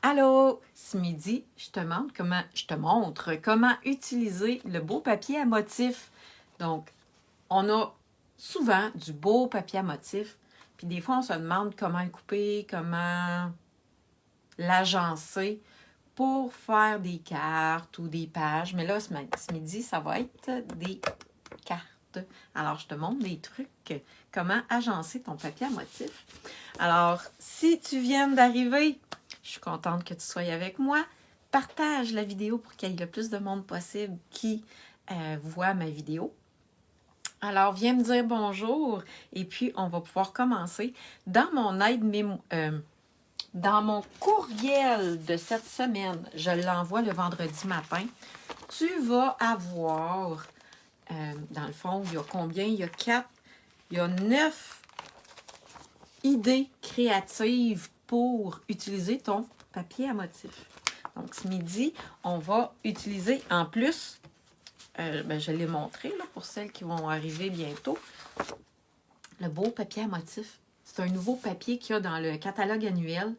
Allô, ce midi, je te montre comment utiliser le beau papier à motif. Donc, on a souvent du beau papier à motif, puis des fois, on se demande comment le couper, comment l'agencer pour faire des cartes ou des pages. Mais là, ce midi, ça va être des cartes. Alors, je te montre des trucs, comment agencer ton papier à motif. Alors, si tu viens d'arriver, je suis contente que tu sois avec moi. Partage la vidéo pour qu'il y ait le plus de monde possible qui voit ma vidéo. Alors, viens me dire bonjour et puis on va pouvoir commencer. Dans mon dans mon courriel de cette semaine, je l'envoie le vendredi matin, tu vas avoir, dans le fond, il y a combien? Il y a 4, il y a 9 idées créatives pour utiliser ton papier à motif. Donc, ce midi, on va utiliser en plus, je l'ai montré là, pour celles qui vont arriver bientôt, le beau papier à motif. C'est un nouveau papier qu'il y a dans le catalogue annuel.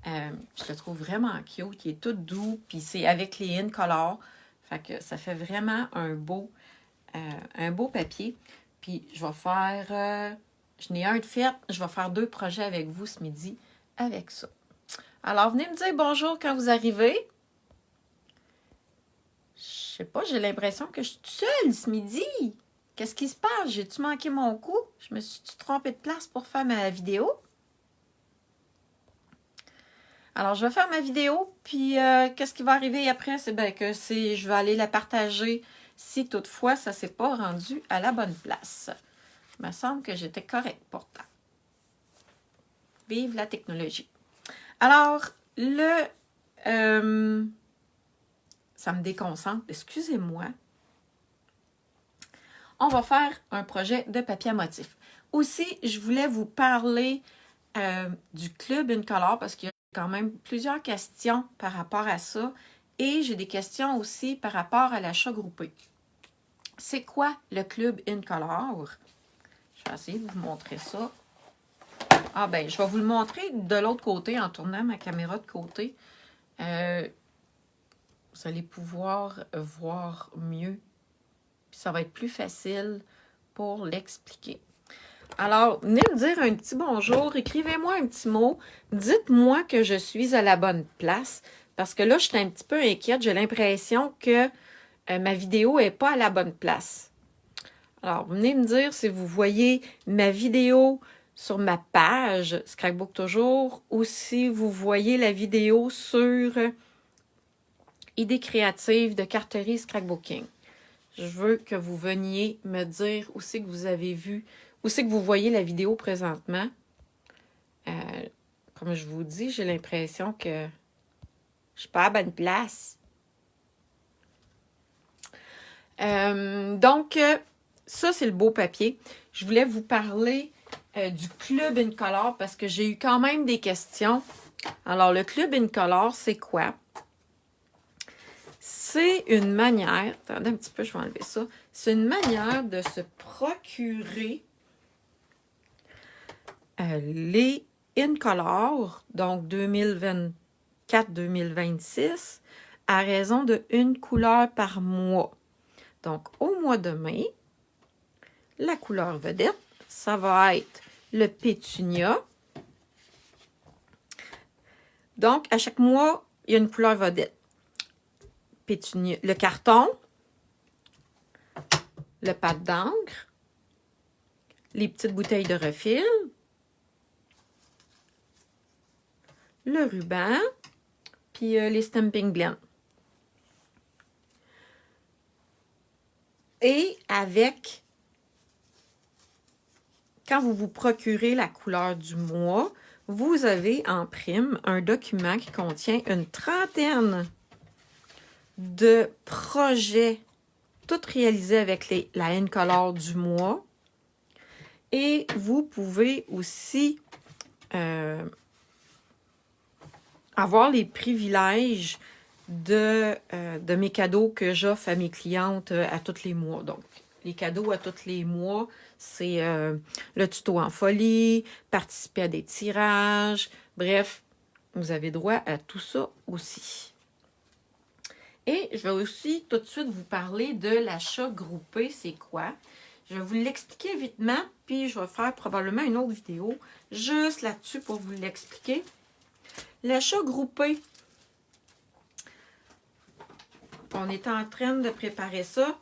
Je le trouve vraiment cute, il est tout doux, puis c'est avec les Incolor. Fait que ça fait vraiment un beau papier. Puis je vais faire, je n'ai un de fait, je vais faire 2 projets avec vous ce midi avec ça. Alors, venez me dire bonjour quand vous arrivez. Je sais pas, j'ai l'impression que je suis toute seule ce midi. Qu'est-ce qui se passe? J'ai-tu manqué mon coup? Je me suis trompée de place pour faire ma vidéo? Alors, je vais faire ma vidéo, puis qu'est-ce qui va arriver après? C'est que je vais aller la partager si toutefois ça ne s'est pas rendu à la bonne place. Il me semble que j'étais correcte pourtant. Vive la technologie. Alors, ça me déconcentre, excusez-moi. On va faire un projet de papier à motif. Aussi, je voulais vous parler du Club Incolor parce qu'il y a quand même plusieurs questions par rapport à ça. Et j'ai des questions aussi par rapport à l'achat groupé. C'est quoi le Club Incolor? Je vais essayer de vous montrer ça. Ah ben, je vais vous le montrer de l'autre côté en tournant ma caméra de côté. Vous allez pouvoir voir mieux. Puis ça va être plus facile pour l'expliquer. Alors, venez me dire un petit bonjour, écrivez-moi un petit mot, dites-moi que je suis à la bonne place, parce que là, je suis un petit peu inquiète, j'ai l'impression que ma vidéo n'est pas à la bonne place. Alors, venez me dire si vous voyez ma vidéo sur ma page Scrapbook Toujours, ou si vous voyez la vidéo sur Idées créatives de carterie Scrapbooking. Je veux que vous veniez me dire où c'est que vous avez vu, où c'est que vous voyez la vidéo présentement. Comme je vous dis, j'ai l'impression que je suis pas à la bonne place. Donc, ça, c'est le beau papier. Je voulais vous parler du Club Incolor parce que j'ai eu quand même des questions. Alors, le Club Incolor, c'est quoi? C'est une manière, attendez un petit peu, je vais enlever ça. C'est une manière de se procurer les Incolor, donc 2024-2026, à raison de 1 couleur par mois. Donc, au mois de mai, la couleur vedette, ça va être le pétunia. Donc, à chaque mois, il y a une couleur vedette. Pétunia, le carton, le pâte d'encre, les petites bouteilles de refil, le ruban, puis les stamping blends. Et avec, quand vous vous procurez la couleur du mois, vous avez en prime un document qui contient une trentaine de projets, toutes réalisés avec la Incolor du mois. Et vous pouvez aussi avoir les privilèges de mes cadeaux que j'offre à mes clientes à tous les mois. Donc, les cadeaux à tous les mois, c'est le tuto en folie, participer à des tirages, bref, vous avez droit à tout ça aussi. Et je vais aussi tout de suite vous parler de l'achat groupé, c'est quoi? Je vais vous l'expliquer vitement, puis je vais faire probablement une autre vidéo juste là-dessus pour vous l'expliquer. L'achat groupé, on est en train de préparer ça,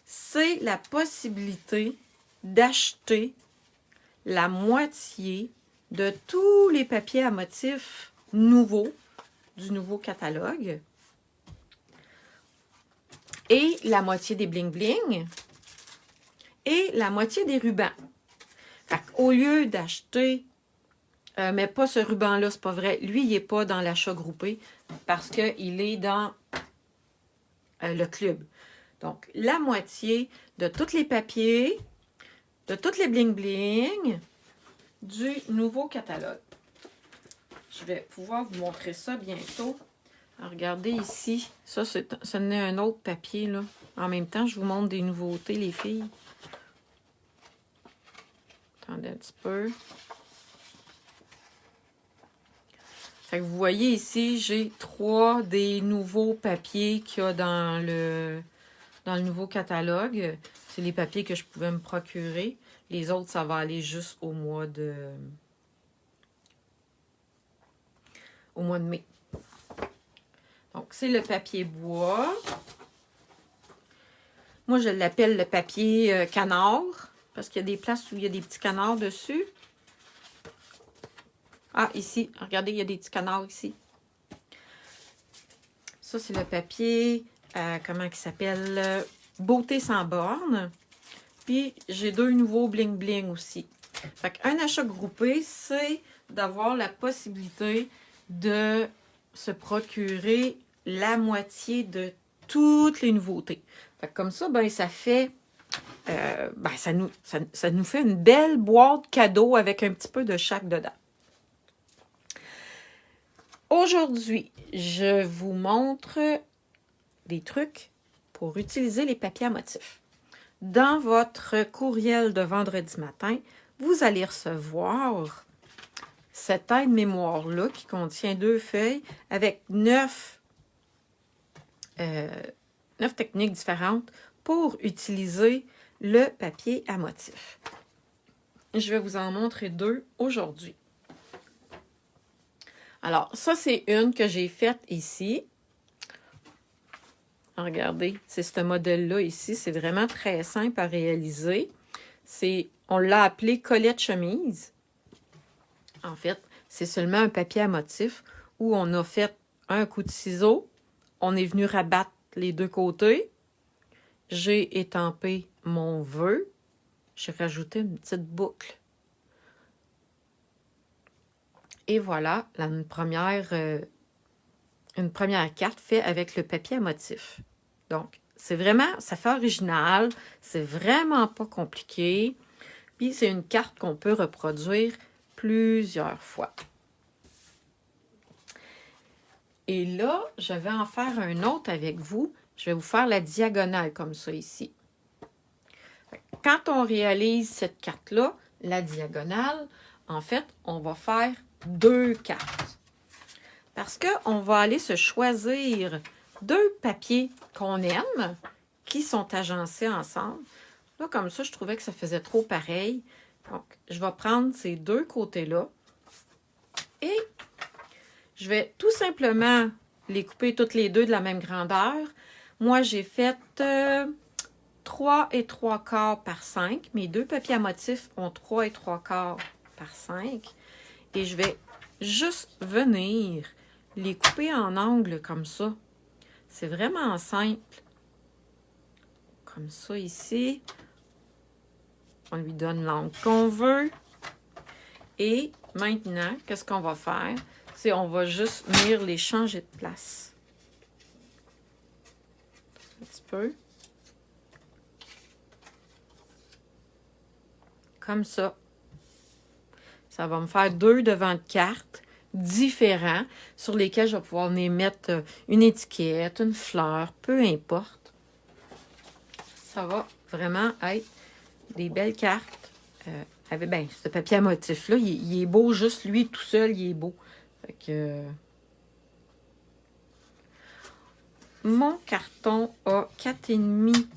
c'est la possibilité d'acheter la moitié de tous les papiers à motifs nouveaux du nouveau catalogue et la moitié des bling-bling et la moitié des rubans. Fait qu'au lieu d'acheter, mais pas ce ruban-là, c'est pas vrai, lui, il n'est pas dans l'achat groupé parce qu'il est dans le club. Donc, la moitié de tous les papiers, de toutes les bling-bling du nouveau catalogue. Je vais pouvoir vous montrer ça bientôt. Alors, regardez ici, ça, ce n'est un autre papier, là. En même temps, je vous montre des nouveautés, les filles. Attendez un petit peu. Fait que vous voyez ici, j'ai 3 des nouveaux papiers qu'il y a dans le nouveau catalogue. C'est les papiers que je pouvais me procurer. Les autres, ça va aller juste au mois de mai. Donc, c'est le papier bois. Moi, je l'appelle le papier canard, parce qu'il y a des places où il y a des petits canards dessus. Ah, ici, regardez, il y a des petits canards ici. Ça, c'est le papier, comment il s'appelle? Beauté sans borne. Puis, j'ai 2 nouveaux bling-bling aussi. Fait qu'un achat groupé, c'est d'avoir la possibilité de se procurer la moitié de toutes les nouveautés. Fait que comme ça, ben, ça fait... ça nous fait une belle boîte cadeau avec un petit peu de chaque dedans. Aujourd'hui, je vous montre des trucs pour utiliser les papiers à motifs. Dans votre courriel de vendredi matin, vous allez recevoir cette aide-mémoire-là qui contient 2 feuilles avec 9 techniques différentes pour utiliser le papier à motifs. Je vais vous en montrer 2 aujourd'hui. Alors, ça, c'est une que j'ai faite ici. Regardez, c'est ce modèle-là ici. C'est vraiment très simple à réaliser. On l'a appelé collet de chemise. En fait, c'est seulement un papier à motif où on a fait un coup de ciseau. On est venu rabattre les 2 côtés. J'ai étampé mon vœu. J'ai rajouté une petite boucle. Et voilà, une première carte faite avec le papier à motif. Donc, c'est vraiment, ça fait original, c'est vraiment pas compliqué. Puis, c'est une carte qu'on peut reproduire plusieurs fois. Et là, je vais en faire un autre avec vous. Je vais vous faire la diagonale comme ça ici. Quand on réalise cette carte-là, la diagonale, en fait, on va faire 2 cartes. Parce qu'on va aller se choisir 2 papiers qu'on aime, qui sont agencés ensemble. Là, comme ça, je trouvais que ça faisait trop pareil. Donc, je vais prendre ces 2 côtés-là et je vais tout simplement les couper toutes les 2 de la même grandeur. Moi, j'ai fait 3 3/4 par 5. Mes 2 papiers à motifs ont 3 3/4 par 5. Et je vais juste venir les couper en angle comme ça. C'est vraiment simple. Comme ça ici. On lui donne l'angle qu'on veut. Et maintenant, qu'est-ce qu'on va faire? C'est on va juste venir les changer de place. Un petit peu. Comme ça. Ça va me faire 2 devants de cartes différents sur lesquels je vais pouvoir venir mettre une étiquette, une fleur, peu importe. Ça va vraiment être des belles cartes. Avec ce papier à motif-là, il est beau juste lui tout seul, il est beau. Fait que mon carton a 4,5.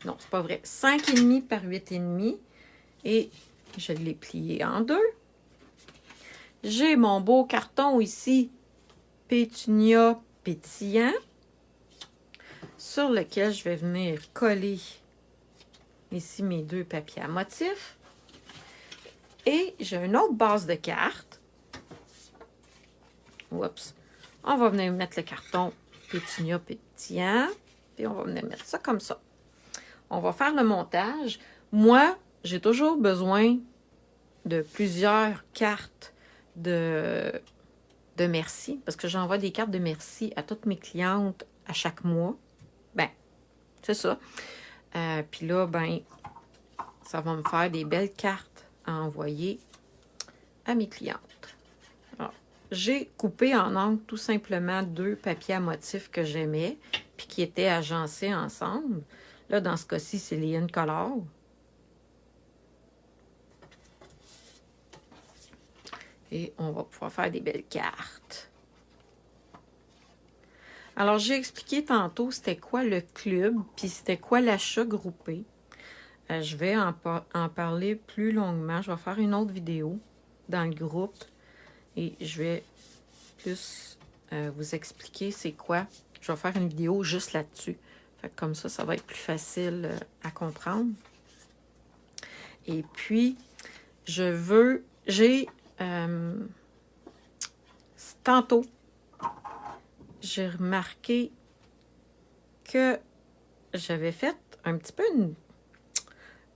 Non, c'est pas vrai. 5,5 par 8,5. Et je l'ai plié en deux. J'ai mon beau carton ici, Pétunia pétillant, sur lequel je vais venir coller ici mes deux papiers à motif. Et j'ai une autre base de cartes. Oups. On va venir mettre le carton Pétunia pétillant. Puis on va venir mettre ça comme ça. On va faire le montage. Moi, j'ai toujours besoin de plusieurs cartes de merci, parce que j'envoie des cartes de merci à toutes mes clientes à chaque mois. Ben, c'est ça. Puis là, ben, ça va me faire des belles cartes à envoyer à mes clientes. Alors, j'ai coupé en angle tout simplement deux papiers à motif que j'aimais, puis qui étaient agencés ensemble. Là, dans ce cas-ci, c'est les InColor. Et on va pouvoir faire des belles cartes. Alors, j'ai expliqué tantôt c'était quoi le club, puis c'était quoi l'achat groupé. Je vais en parler plus longuement. Je vais faire une autre vidéo dans le groupe et je vais plus vous expliquer c'est quoi. Je vais faire une vidéo juste là-dessus. Fait que comme ça va être plus facile à comprendre. Et puis, tantôt, j'ai remarqué que j'avais fait un petit peu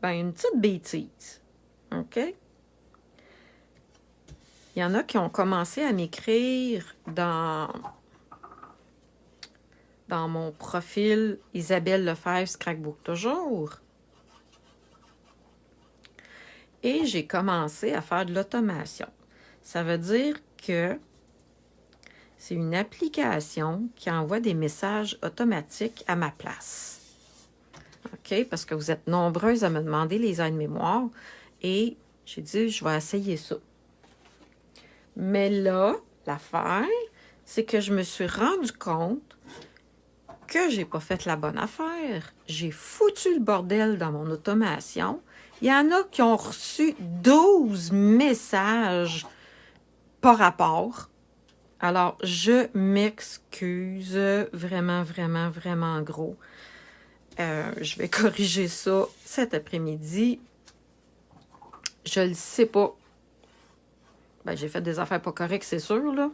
une petite bêtise. OK? Il y en a qui ont commencé à m'écrire dans mon profil Isabelle Lefebvre Scrapbook Toujours. Et j'ai commencé à faire de l'automation. Ça veut dire que c'est une application qui envoie des messages automatiques à ma place. OK? Parce que vous êtes nombreuses à me demander les aides-mémoire. Et j'ai dit, je vais essayer ça. Mais là, l'affaire, c'est que je me suis rendu compte que j'ai pas fait la bonne affaire. J'ai foutu le bordel dans mon automation. Il y en a qui ont reçu 12 messages par rapport. Alors, je m'excuse vraiment, vraiment, vraiment gros. Je vais corriger ça cet après-midi. Je le sais pas. Ben, j'ai fait des affaires pas correctes, c'est sûr, là.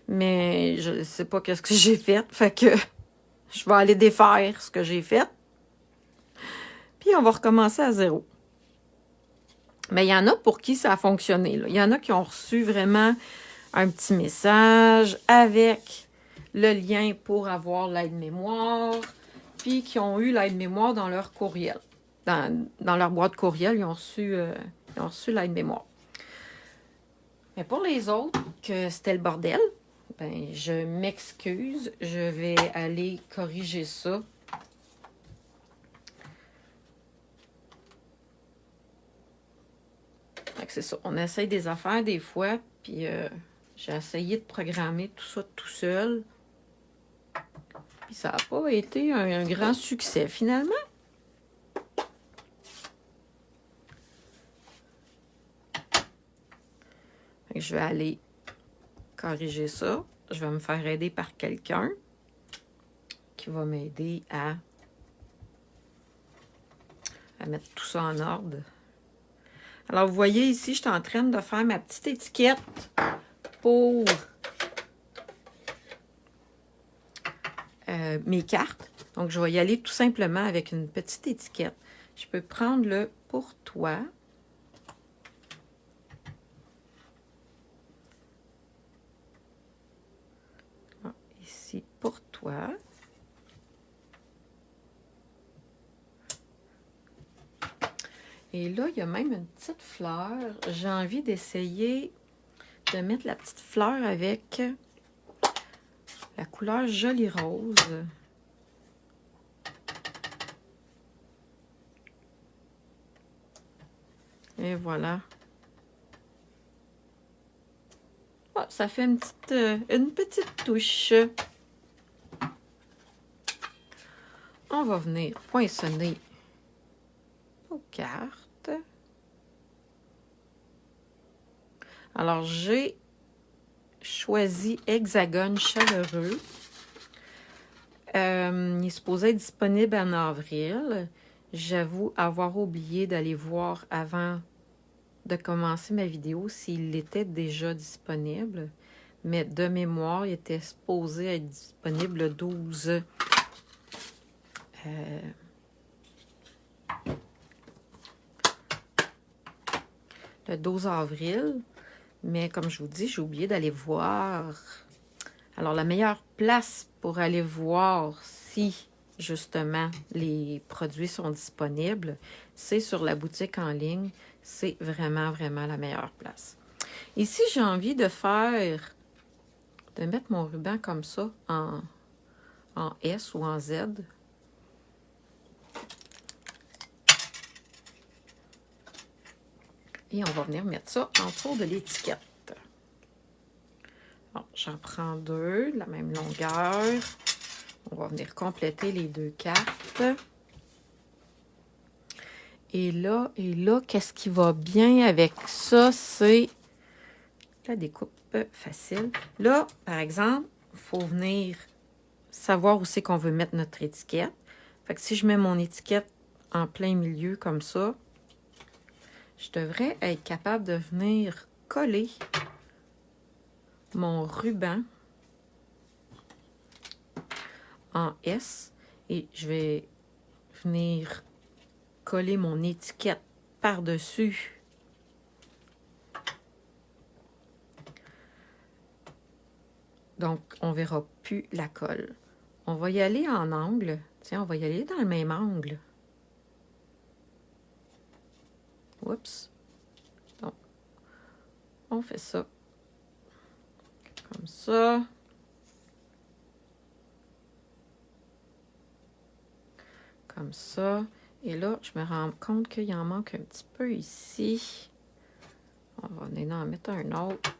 Mais je ne sais pas qu'est-ce que j'ai fait. Fait que je vais aller défaire ce que j'ai fait. Puis on va recommencer à zéro. Mais il y en a pour qui ça a fonctionné, là. Il y en a qui ont reçu vraiment un petit message avec le lien pour avoir l'aide-mémoire, puis qui ont eu l'aide-mémoire dans leur courriel. Dans leur boîte courriel, ils ont reçu l'aide-mémoire. Mais pour les autres, que c'était le bordel, ben, je m'excuse. Je vais aller corriger ça. C'est ça. On essaye des affaires des fois, puis j'ai essayé de programmer tout ça tout seul. Puis ça n'a pas été un grand succès finalement. Fait que je vais aller corriger ça. Je vais me faire aider par quelqu'un qui va m'aider à mettre tout ça en ordre. Alors, vous voyez ici, je suis en train de faire ma petite étiquette pour mes cartes. Donc, je vais y aller tout simplement avec une petite étiquette. Je peux prendre le « Pour toi ». Ici, « Pour toi ». Et là, il y a même une petite fleur. J'ai envie d'essayer de mettre la petite fleur avec la couleur Joli Rose. Et voilà. ça fait une petite touche. On va venir poinçonner nos cartes. Alors, j'ai choisi Hexagone chaleureux. Il est supposé être disponible en avril. J'avoue avoir oublié d'aller voir avant de commencer ma vidéo s'il était déjà disponible. Mais de mémoire, il était supposé être disponible le 12. Le 12 avril. Mais comme je vous dis, j'ai oublié d'aller voir. Alors, la meilleure place pour aller voir si, justement, les produits sont disponibles, c'est sur la boutique en ligne. C'est vraiment, vraiment la meilleure place. Ici, j'ai envie de mettre mon ruban comme ça, en S ou en Z. Et on va venir mettre ça en dessous de l'étiquette. Bon, j'en prends deux, de la même longueur. On va venir compléter les deux cartes. Et là, qu'est-ce qui va bien avec ça? C'est la découpe facile. Là, par exemple, il faut venir savoir où c'est qu'on veut mettre notre étiquette. Fait que si je mets mon étiquette en plein milieu comme ça, je devrais être capable de venir coller mon ruban en S et je vais venir coller mon étiquette par-dessus. Donc, on ne verra plus la colle. On va y aller en angle. Tiens, on va y aller dans le même angle. Oups. Donc, on fait ça. Comme ça. Comme ça. Et là, je me rends compte qu'il en manque un petit peu ici. On va venir en mettre un autre.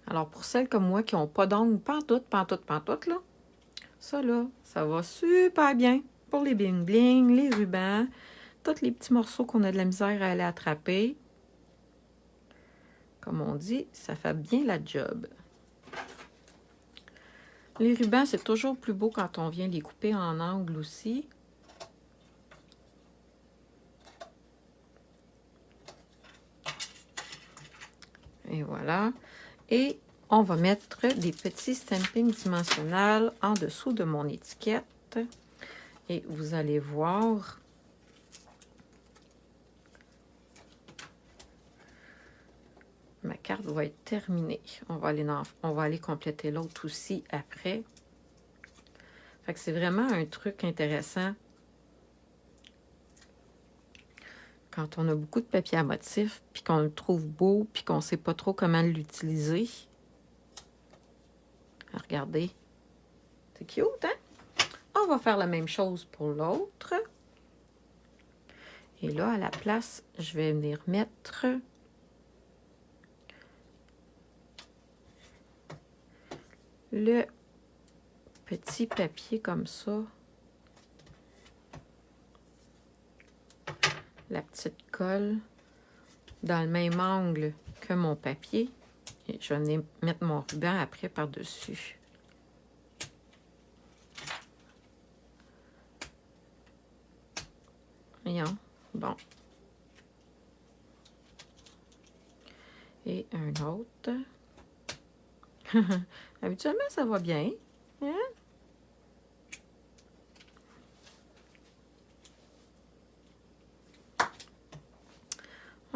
Alors, pour celles comme moi qui n'ont pas d'ongles, pantoute, là, ça va super bien pour les bling-bling, les rubans, tous les petits morceaux qu'on a de la misère à aller attraper. Comme on dit, ça fait bien la job. Les rubans, c'est toujours plus beau quand on vient les couper en angle aussi. Et voilà. Et on va mettre des petits stampings dimensionnels en dessous de mon étiquette. Et vous allez voir, ma carte va être terminée. On va aller compléter l'autre aussi après. Fait que c'est vraiment un truc intéressant quand on a beaucoup de papier à motif, puis qu'on le trouve beau, puis qu'on ne sait pas trop comment l'utiliser. Regardez. C'est cute, hein? On va faire la même chose pour l'autre. Et là, à la place, je vais venir mettre le petit papier comme ça. La petite colle dans le même angle que mon papier. Et je vais venir mettre mon ruban après par-dessus. Voyons. Bon. Et un autre. Habituellement, ça va bien. Hein?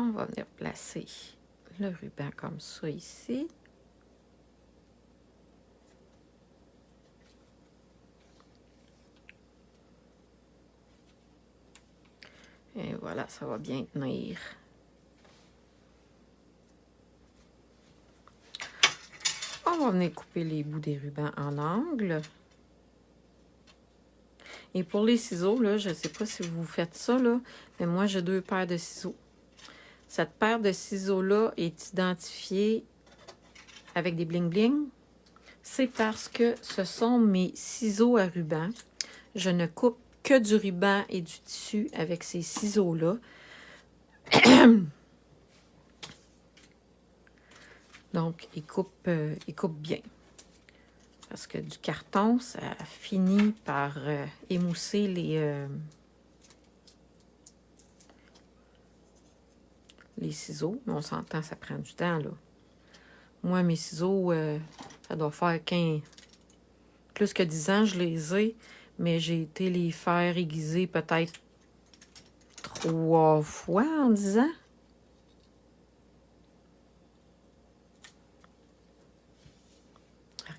On va venir placer le ruban comme ça ici. Et voilà, ça va bien tenir. On va venir couper les bouts des rubans en angle. Et pour les ciseaux, là, je ne sais pas si vous faites ça, là, mais moi, j'ai 2 paires de ciseaux. Cette paire de ciseaux-là est identifiée avec des bling-bling. C'est parce que ce sont mes ciseaux à ruban. Je ne coupe que du ruban et du tissu avec ces ciseaux-là. Donc, ils coupent bien. Parce que du carton, ça finit par émousser les ciseaux. Mais on s'entend, ça prend du temps, là. Moi, mes ciseaux, ça doit faire plus que 10 ans, je les ai. Mais j'ai été les faire aiguiser peut-être 3 fois en 10 ans.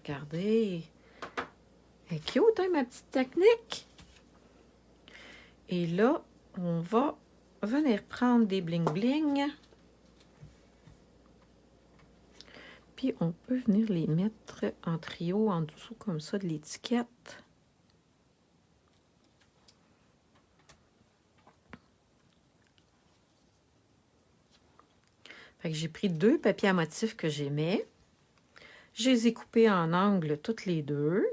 Regardez. Elle est cute, hein, ma petite technique? Et là, on va venir prendre des bling-bling. Puis, on peut venir les mettre en trio en dessous, comme ça, de l'étiquette. Fait que j'ai pris 2 papiers à motifs que j'aimais. Je les ai coupés en angles toutes les 2.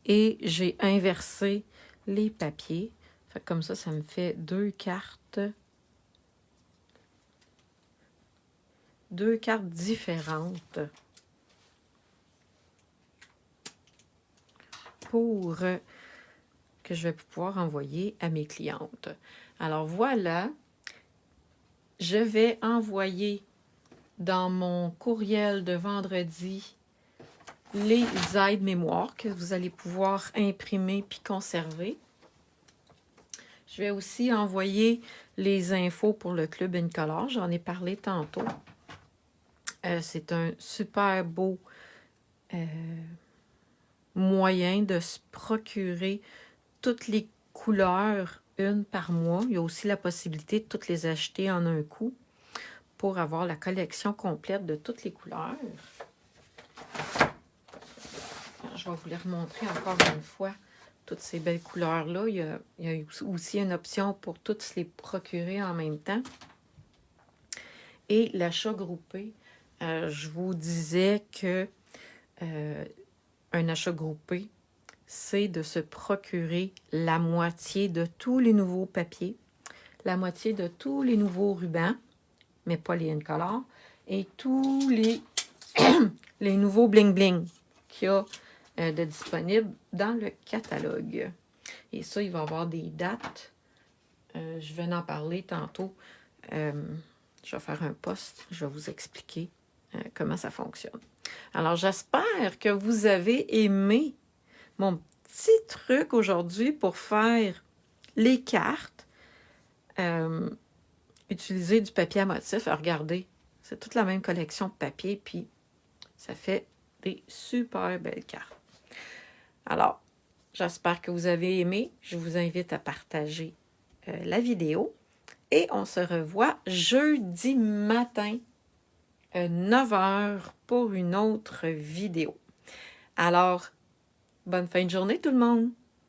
Et j'ai inversé les papiers. Fait que comme ça me fait 2 cartes. 2 cartes différentes. Pour que je vais pouvoir envoyer à mes clientes. Alors voilà, je vais envoyer dans mon courriel de vendredi les aides mémoire que vous allez pouvoir imprimer puis conserver. Je vais aussi envoyer les infos pour le Club Incolore. J'en ai parlé tantôt. C'est un super beau moyen de se procurer toutes les couleurs, une par mois. Il y a aussi la possibilité de toutes les acheter en un coup pour avoir la collection complète de toutes les couleurs. Je vais vous les remontrer encore une fois, toutes ces belles couleurs-là. Il y a aussi une option pour toutes se les procurer en même temps. Et l'achat groupé, je vous disais que un achat groupé, c'est de se procurer la moitié de tous les nouveaux papiers, la moitié de tous les nouveaux rubans, mais pas les Incolore, et tous les, les nouveaux bling-bling qu'il y a de disponibles dans le catalogue. Et ça, il va y avoir des dates. Je vais en parler tantôt. Je vais faire un post. Je vais vous expliquer comment ça fonctionne. Alors, j'espère que vous avez aimé mon petit truc aujourd'hui pour faire les cartes. Utiliser du papier à motif. Regardez, c'est toute la même collection de papier, puis ça fait des super belles cartes. Alors, j'espère que vous avez aimé. Je vous invite à partager la vidéo. Et on se revoit jeudi matin, 9 h, pour une autre vidéo. Alors, bonne fin de journée tout le monde!